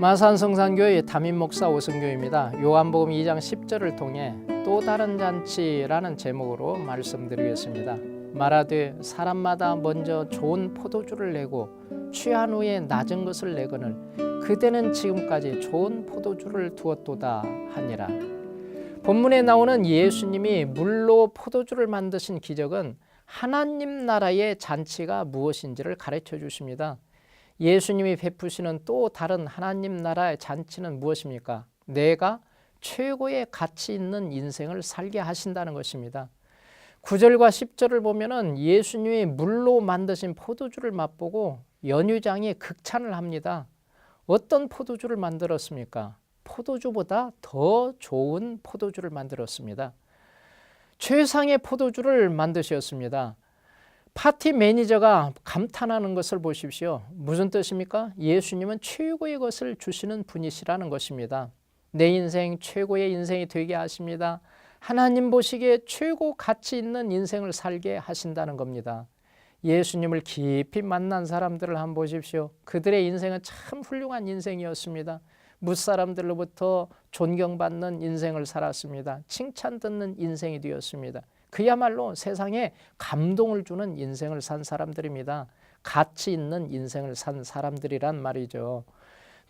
마산성산교회 담임목사 오승교입니다. 요한복음 2장 10절을 통해 또 다른 잔치라는 제목으로 말씀드리겠습니다. 말하되 사람마다 먼저 좋은 포도주를 내고 취한 후에 낮은 것을 내거늘 그대는 지금까지 좋은 포도주를 두었도다 하니라. 본문에 나오는 예수님이 물로 포도주를 만드신 기적은 하나님 나라의 잔치가 무엇인지를 가르쳐 주십니다. 예수님이 베푸시는 또 다른 하나님 나라의 잔치는 무엇입니까? 내가 최고의 가치 있는 인생을 살게 하신다는 것입니다. 9절과 10절을 보면은 예수님이 물로 만드신 포도주를 맛보고 연유장이 극찬을 합니다. 어떤 포도주를 만들었습니까? 포도주보다 더 좋은 포도주를 만들었습니다. 최상의 포도주를 만드셨습니다. 파티 매니저가 감탄하는 것을 보십시오. 무슨 뜻입니까? 예수님은 최고의 것을 주시는 분이시라는 것입니다. 내 인생 최고의 인생이 되게 하십니다. 하나님 보시기에 최고 가치 있는 인생을 살게 하신다는 겁니다. 예수님을 깊이 만난 사람들을 한번 보십시오. 그들의 인생은 참 훌륭한 인생이었습니다. 무사람들로부터 존경받는 인생을 살았습니다. 칭찬 듣는 인생이 되었습니다. 그야말로 세상에 감동을 주는 인생을 산 사람들입니다. 가치 있는 인생을 산 사람들이란 말이죠.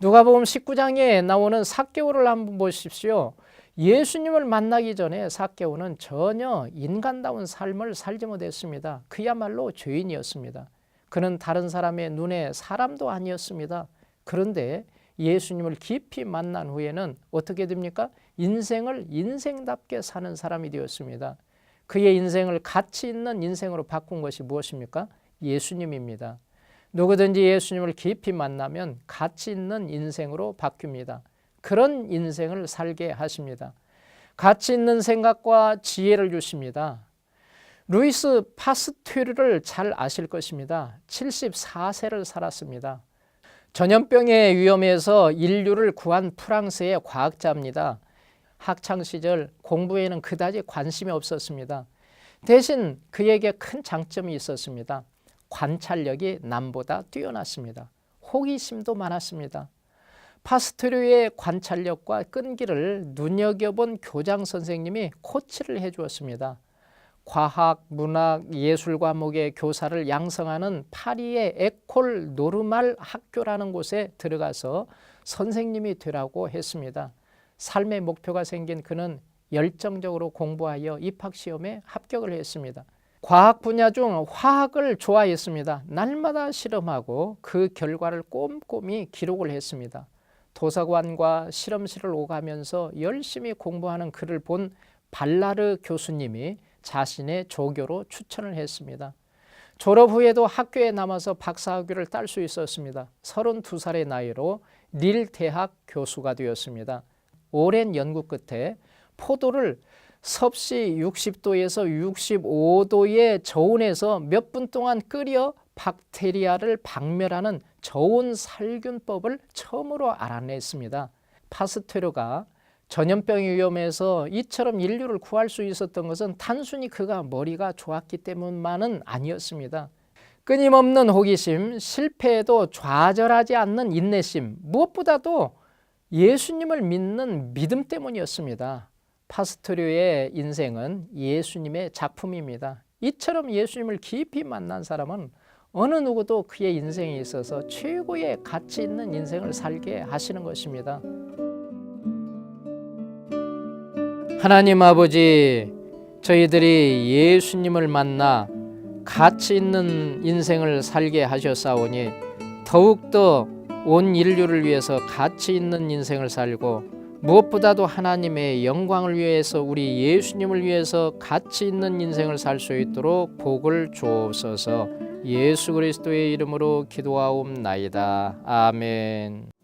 누가복음 19장에 나오는 삭개오를 한번 보십시오. 예수님을 만나기 전에 삭개오는 전혀 인간다운 삶을 살지 못했습니다. 그야말로 죄인이었습니다. 그는 다른 사람의 눈에 사람도 아니었습니다. 그런데 예수님을 깊이 만난 후에는 어떻게 됩니까? 인생을 인생답게 사는 사람이 되었습니다. 그의 인생을 가치 있는 인생으로 바꾼 것이 무엇입니까? 예수님입니다. 누구든지 예수님을 깊이 만나면 가치 있는 인생으로 바뀝니다. 그런 인생을 살게 하십니다. 가치 있는 생각과 지혜를 주십니다. 루이스 파스튜르를 잘 아실 것입니다. 74세를 살았습니다. 전염병의 위험에서 인류를 구한 프랑스의 과학자입니다. 학창시절 공부에는 그다지 관심이 없었습니다. 대신 그에게 큰 장점이 있었습니다. 관찰력이 남보다 뛰어났습니다. 호기심도 많았습니다. 파스트르의 관찰력과 끈기를 눈여겨본 교장 선생님이 코치를 해주었습니다. 과학, 문학, 예술 과목의 교사를 양성하는 파리의 에콜 노르말 학교라는 곳에 들어가서 선생님이 되라고 했습니다. 삶의 목표가 생긴 그는 열정적으로 공부하여 입학시험에 합격을 했습니다. 과학 분야 중 화학을 좋아했습니다. 날마다 실험하고 그 결과를 꼼꼼히 기록을 했습니다. 도서관과 실험실을 오가면서 열심히 공부하는 그를 본 발라르 교수님이 자신의 조교로 추천을 했습니다. 졸업 후에도 학교에 남아서 박사학위를 딸 수 있었습니다. 32살의 나이로 릴 대학 교수가 되었습니다. 오랜 연구 끝에 포도를 섭씨 60도에서 65도의 저온에서 몇 분 동안 끓여 박테리아를 박멸하는 저온 살균법을 처음으로 알아냈습니다. 파스테르가 전염병의 위험에서 이처럼 인류를 구할 수 있었던 것은 단순히 그가 머리가 좋았기 때문만은 아니었습니다. 끊임없는 호기심, 실패에도 좌절하지 않는 인내심, 무엇보다도 예수님을 믿는 믿음 때문이었습니다. 파스토르의 인생은 예수님의 작품입니다. 이처럼 예수님을 깊이 만난 사람은 어느 누구도 그의 인생에 있어서 최고의 가치 있는 인생을 살게 하시는 것입니다. 하나님 아버지, 저희들이 예수님을 만나 가치 있는 인생을 살게 하셨사오니 더욱더 온 인류를 위해서 가치 있는 인생을 살고 무엇보다도 하나님의 영광을 위해서 우리 예수님을 위해서 가치 있는 인생을 살 수 있도록 복을 주옵소서. 예수 그리스도의 이름으로 기도하옵나이다. 아멘.